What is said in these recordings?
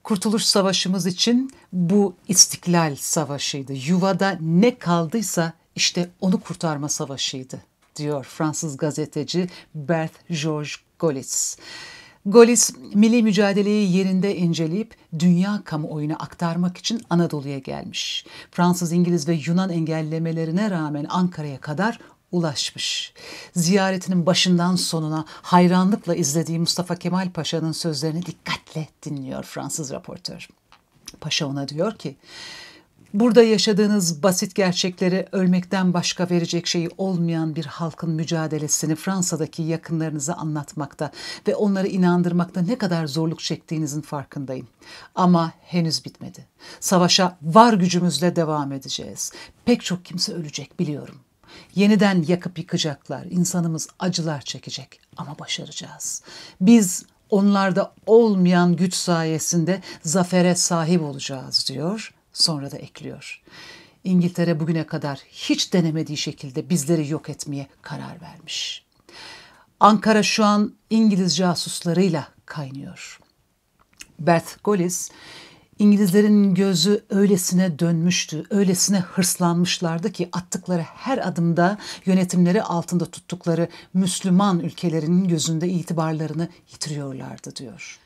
Kurtuluş Savaşımız için bu İstiklal Savaşı'ydı. Yuvada ne kaldıysa işte onu kurtarma savaşıydı, diyor Fransız gazeteci Berthe Georges Golis. Golis, milli mücadeleyi yerinde inceleyip dünya kamuoyuna aktarmak için Anadolu'ya gelmiş. Fransız, İngiliz ve Yunan engellemelerine rağmen Ankara'ya kadar ulaşmış. Ziyaretinin başından sonuna hayranlıkla izlediği Mustafa Kemal Paşa'nın sözlerini dikkatle dinliyor Fransız raportör. Paşa ona diyor ki, burada yaşadığınız basit gerçekleri, ölmekten başka verecek şeyi olmayan bir halkın mücadelesini Fransa'daki yakınlarınıza anlatmakta ve onları inandırmakta ne kadar zorluk çektiğinizin farkındayım. Ama henüz bitmedi. Savaşa var gücümüzle devam edeceğiz. Pek çok kimse ölecek, biliyorum. Yeniden yakıp yıkacaklar, insanımız acılar çekecek ama başaracağız. Biz onlarda olmayan güç sayesinde zafere sahip olacağız, diyor. Sonra da ekliyor. İngiltere bugüne kadar hiç denemediği şekilde bizleri yok etmeye karar vermiş. Ankara şu an İngiliz casuslarıyla kaynıyor. Berthe Golis, İngilizlerin gözü öylesine dönmüştü, öylesine hırslanmışlardı ki attıkları her adımda yönetimleri altında tuttukları Müslüman ülkelerinin gözünde itibarlarını yitiriyorlardı, diyor.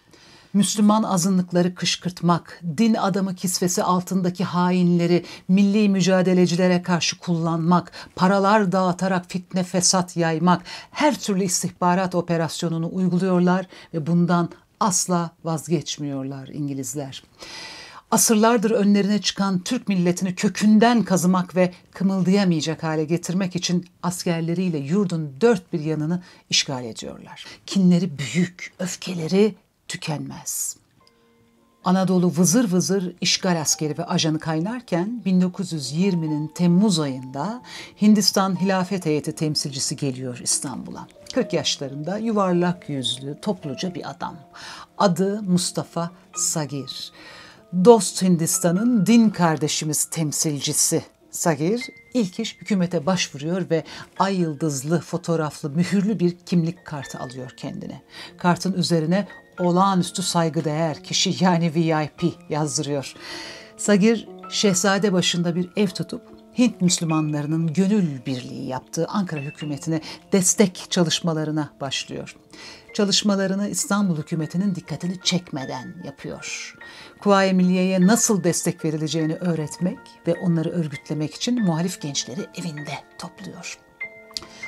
Müslüman azınlıkları kışkırtmak, din adamı kisvesi altındaki hainleri milli mücadelecilere karşı kullanmak, paralar dağıtarak fitne fesat yaymak, her türlü istihbarat operasyonunu uyguluyorlar ve bundan asla vazgeçmiyorlar İngilizler. Asırlardır önlerine çıkan Türk milletini kökünden kazımak ve kımıldayamayacak hale getirmek için askerleriyle yurdun dört bir yanını işgal ediyorlar. Kinleri büyük, öfkeleri tükenmez. Anadolu vızır vızır işgal askeri ve ajanı kaynarken 1920'nin Temmuz ayında Hindistan Hilafet Heyeti temsilcisi geliyor İstanbul'a. 40 yaşlarında, yuvarlak yüzlü, topluca bir adam. Adı Mustafa Sagir. Dost Hindistan'ın din kardeşimiz temsilcisi Sagir ilk iş hükümete başvuruyor ve ay yıldızlı fotoğraflı mühürlü bir kimlik kartı alıyor kendine. Kartın üzerine olağanüstü saygıdeğer kişi, yani VIP yazdırıyor. Sagir şehzade başında bir ev tutup Hint Müslümanlarının gönül birliği yaptığı Ankara hükümetine destek çalışmalarına başlıyor. Çalışmalarını İstanbul hükümetinin dikkatini çekmeden yapıyor. Kuvayi Milliye'ye nasıl destek verileceğini öğretmek ve onları örgütlemek için muhalif gençleri evinde topluyor.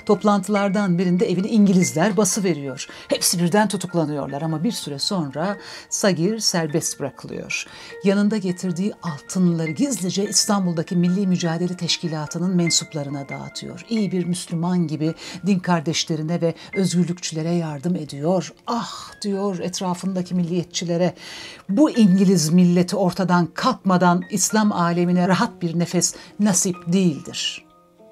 Toplantılardan birinde evine İngilizler basıveriyor. Hepsi birden tutuklanıyorlar ama bir süre sonra Sagir serbest bırakılıyor. Yanında getirdiği altınları gizlice İstanbul'daki Milli Mücadele Teşkilatı'nın mensuplarına dağıtıyor. İyi bir Müslüman gibi din kardeşlerine ve özgürlükçülere yardım ediyor. Ah, diyor etrafındaki milliyetçilere, bu İngiliz milleti ortadan kalkmadan İslam alemine rahat bir nefes nasip değildir.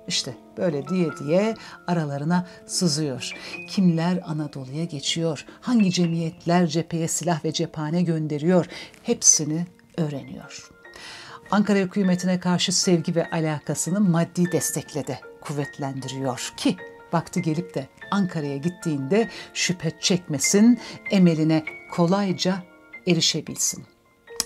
İşte böyle diye aralarına sızıyor. Kimler Anadolu'ya geçiyor, hangi cemiyetler cepheye silah ve cephane gönderiyor, hepsini öğreniyor. Ankara hükümetine karşı sevgi ve alakasını maddi destekle de kuvvetlendiriyor ki vakti gelip de Ankara'ya gittiğinde şüphe çekmesin, emeline kolayca erişebilsin.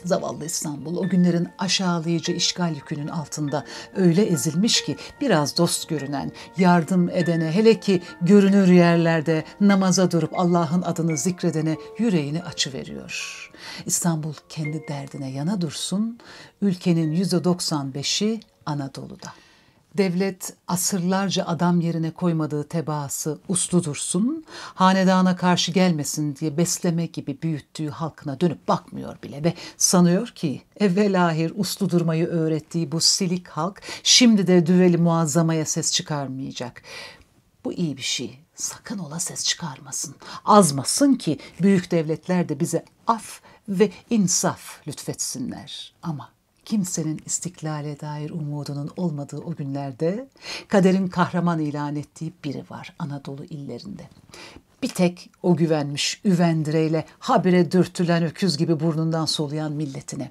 Zavallı İstanbul o günlerin aşağılayıcı işgal yükünün altında öyle ezilmiş ki biraz dost görünen, yardım edene, hele ki görünür yerlerde namaza durup Allah'ın adını zikredene yüreğini açıveriyor. İstanbul kendi derdine yana dursun, ülkenin %95'i Anadolu'da. Devlet asırlarca adam yerine koymadığı tebaası uslu dursun, hanedana karşı gelmesin diye besleme gibi büyüttüğü halkına dönüp bakmıyor bile ve sanıyor ki evvelahir uslu durmayı öğrettiği bu silik halk şimdi de düveli muazzamaya ses çıkarmayacak. Bu iyi bir şey. Sakın ola ses çıkarmasın. Azmasın ki büyük devletler de bize af ve insaf lütfetsinler. Ama kimsenin istiklale dair umudunun olmadığı o günlerde kaderin kahraman ilan ettiği biri var Anadolu illerinde. Bir tek o güvenmiş üvendireyle habire dürtülen öküz gibi burnundan soluyan milletine.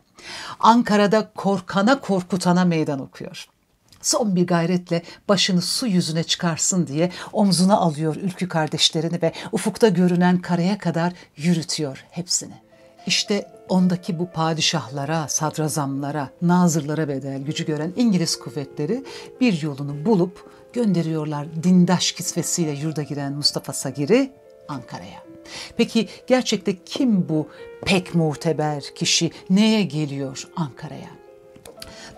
Ankara'da korkana korkutana meydan okuyor. Son bir gayretle başını su yüzüne çıkarsın diye omzuna alıyor ülkü kardeşlerini ve ufukta görünen karaya kadar yürütüyor hepsini. İşte ondaki bu padişahlara, sadrazamlara, nazırlara bedel gücü gören İngiliz kuvvetleri bir yolunu bulup gönderiyorlar dindaş kisvesiyle yurda giren Mustafa Sagir'i Ankara'ya. Peki gerçekte kim bu pek muteber kişi, neye geliyor Ankara'ya?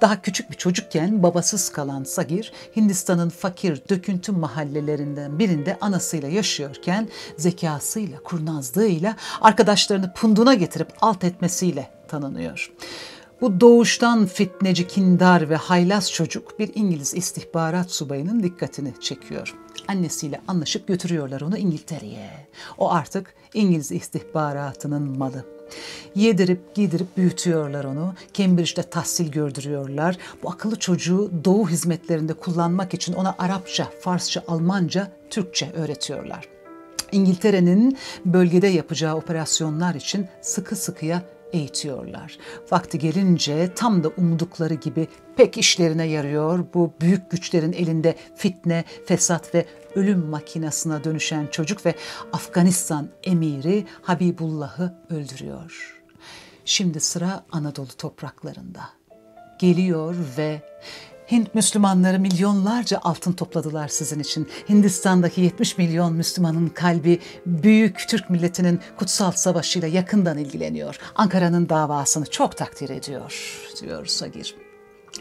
Daha küçük bir çocukken babasız kalan Sagir, Hindistan'ın fakir, döküntü mahallelerinden birinde anasıyla yaşıyorken zekasıyla, kurnazlığıyla, arkadaşlarını punduna getirip alt etmesiyle tanınıyor. Bu doğuştan fitneci, kindar ve haylaz çocuk bir İngiliz istihbarat subayının dikkatini çekiyor. Annesiyle anlaşıp götürüyorlar onu İngiltere'ye. O artık İngiliz istihbaratının malı. Yedirip giydirip büyütüyorlar onu. Cambridge'de tahsil gördürüyorlar. Bu akıllı çocuğu doğu hizmetlerinde kullanmak için ona Arapça, Farsça, Almanca, Türkçe öğretiyorlar. İngiltere'nin bölgede yapacağı operasyonlar için sıkı sıkıya eğitiyorlar. Vakti gelince tam da umdukları gibi pek işlerine yarıyor bu büyük güçlerin elinde fitne, fesat ve ölüm makinasına dönüşen çocuk ve Afganistan emiri Habibullah'ı öldürüyor. Şimdi sıra Anadolu topraklarında. Geliyor ve Hint Müslümanları milyonlarca altın topladılar sizin için. Hindistan'daki 70 milyon Müslümanın kalbi büyük Türk milletinin kutsal savaşıyla yakından ilgileniyor. Ankara'nın davasını çok takdir ediyor, diyor Sagir.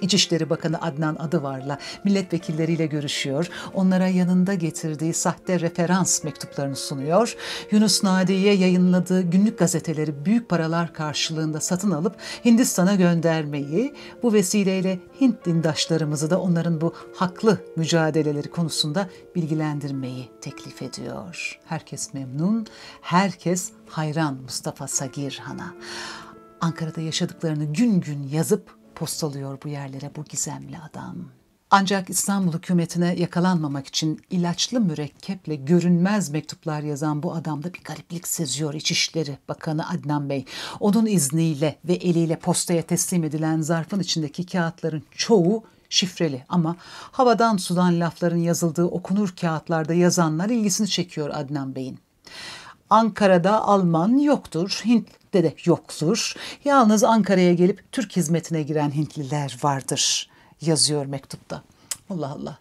İçişleri Bakanı Adnan Adıvar'la milletvekilleriyle görüşüyor. Onlara yanında getirdiği sahte referans mektuplarını sunuyor. Yunus Nadi'ye yayınladığı günlük gazeteleri büyük paralar karşılığında satın alıp Hindistan'a göndermeyi, bu vesileyle Hint dindaşlarımızı da onların bu haklı mücadeleleri konusunda bilgilendirmeyi teklif ediyor. Herkes memnun, herkes hayran Mustafa Sagir Han'a. Ankara'da yaşadıklarını gün gün yazıp postalıyor bu yerlere bu gizemli adam. Ancak İstanbul hükümetine yakalanmamak için ilaçlı mürekkeple görünmez mektuplar yazan bu adamda bir gariplik seziyor İçişleri Bakanı Adnan Bey. Onun izniyle ve eliyle postaya teslim edilen zarfın içindeki kağıtların çoğu şifreli ama havadan sudan lafların yazıldığı okunur kağıtlarda yazanlar ilgisini çekiyor Adnan Bey'in. Ankara'da Alman yoktur, Hint'te de yoktur. Yalnız Ankara'ya gelip Türk hizmetine giren Hintliler vardır, yazıyor mektupta. Allah Allah.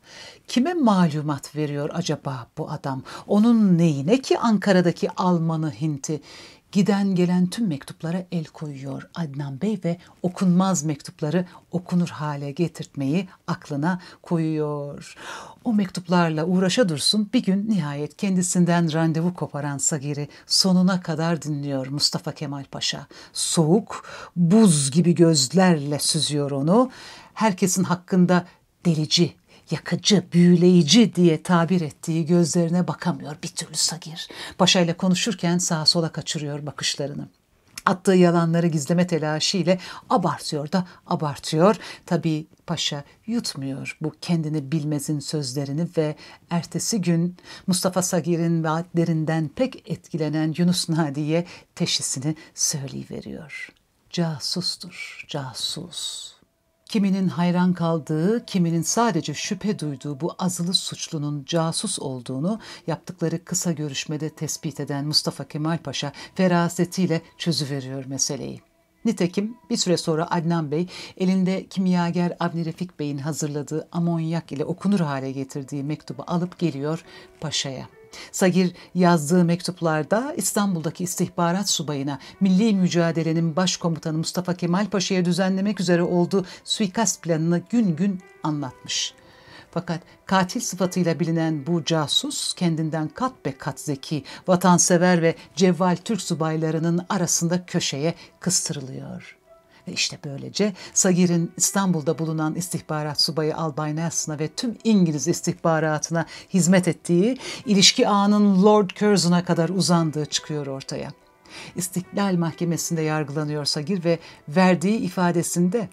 Kime malumat veriyor acaba bu adam? Onun neyine ki Ankara'daki Alman'ı, Hint'i? Giden gelen tüm mektuplara el koyuyor Adnan Bey ve okunmaz mektupları okunur hale getirtmeyi aklına koyuyor. O mektuplarla uğraşa dursun bir gün nihayet kendisinden randevu koparan Sagir'i sonuna kadar dinliyor Mustafa Kemal Paşa. Soğuk, buz gibi gözlerle süzüyor onu. Herkesin hakkında delici, yakıcı, büyüleyici diye tabir ettiği gözlerine bakamıyor bir türlü Sagir. Paşa'yla konuşurken sağa sola kaçırıyor bakışlarını. Attığı yalanları gizleme telaşıyla abartıyor da abartıyor. Tabii Paşa yutmuyor bu kendini bilmezin sözlerini ve ertesi gün Mustafa Sagir'in vaatlerinden pek etkilenen Yunus Nadi'ye teşhisini söyleyiveriyor. Casustur, casus. Kiminin hayran kaldığı, kiminin sadece şüphe duyduğu bu azılı suçlunun casus olduğunu yaptıkları kısa görüşmede tespit eden Mustafa Kemal Paşa ferasetiyle çözüveriyor meseleyi. Nitekim bir süre sonra Adnan Bey elinde kimyager Avni Refik Bey'in hazırladığı amonyak ile okunur hale getirdiği mektubu alıp geliyor Paşa'ya. Sagir yazdığı mektuplarda İstanbul'daki istihbarat subayına milli mücadelenin başkomutanı Mustafa Kemal Paşa'ya düzenlemek üzere olduğu suikast planını gün gün anlatmış. Fakat katil sıfatıyla bilinen bu casus kendinden kat be kat zeki, vatansever ve cevval Türk subaylarının arasında köşeye kıstırılıyor. Ve işte böylece Sagir'in İstanbul'da bulunan istihbarat subayı Albay Nelson'a ve tüm İngiliz istihbaratına hizmet ettiği, ilişki ağının Lord Curzon'a kadar uzandığı çıkıyor ortaya. İstiklal Mahkemesi'nde yargılanıyor Sagir ve verdiği ifadesinde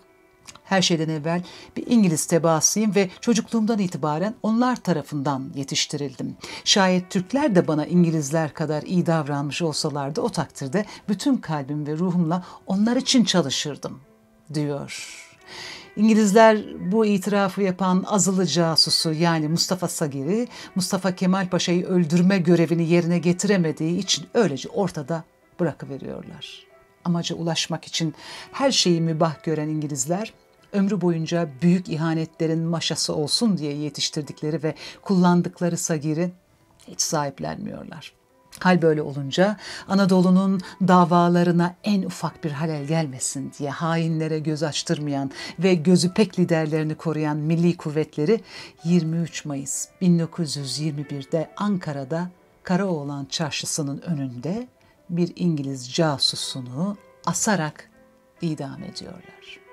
her şeyden evvel bir İngiliz tebaasıyım ve çocukluğumdan itibaren onlar tarafından yetiştirildim. Şayet Türkler de bana İngilizler kadar iyi davranmış olsalardı o takdirde bütün kalbim ve ruhumla onlar için çalışırdım, diyor. İngilizler bu itirafı yapan azılı casusu yani Mustafa Sagir'i, Mustafa Kemal Paşa'yı öldürme görevini yerine getiremediği için öylece ortada bırakıveriyorlar. Amaca ulaşmak için her şeyi mübah gören İngilizler, ömrü boyunca büyük ihanetlerin maşası olsun diye yetiştirdikleri ve kullandıkları Sagir'i hiç sahiplenmiyorlar. Hal böyle olunca Anadolu'nun davalarına en ufak bir halel gelmesin diye hainlere göz açtırmayan ve gözü pek liderlerini koruyan milli kuvvetleri 23 Mayıs 1921'de Ankara'da Karaoğlan Çarşısı'nın önünde bir İngiliz casusunu asarak idam ediyorlar.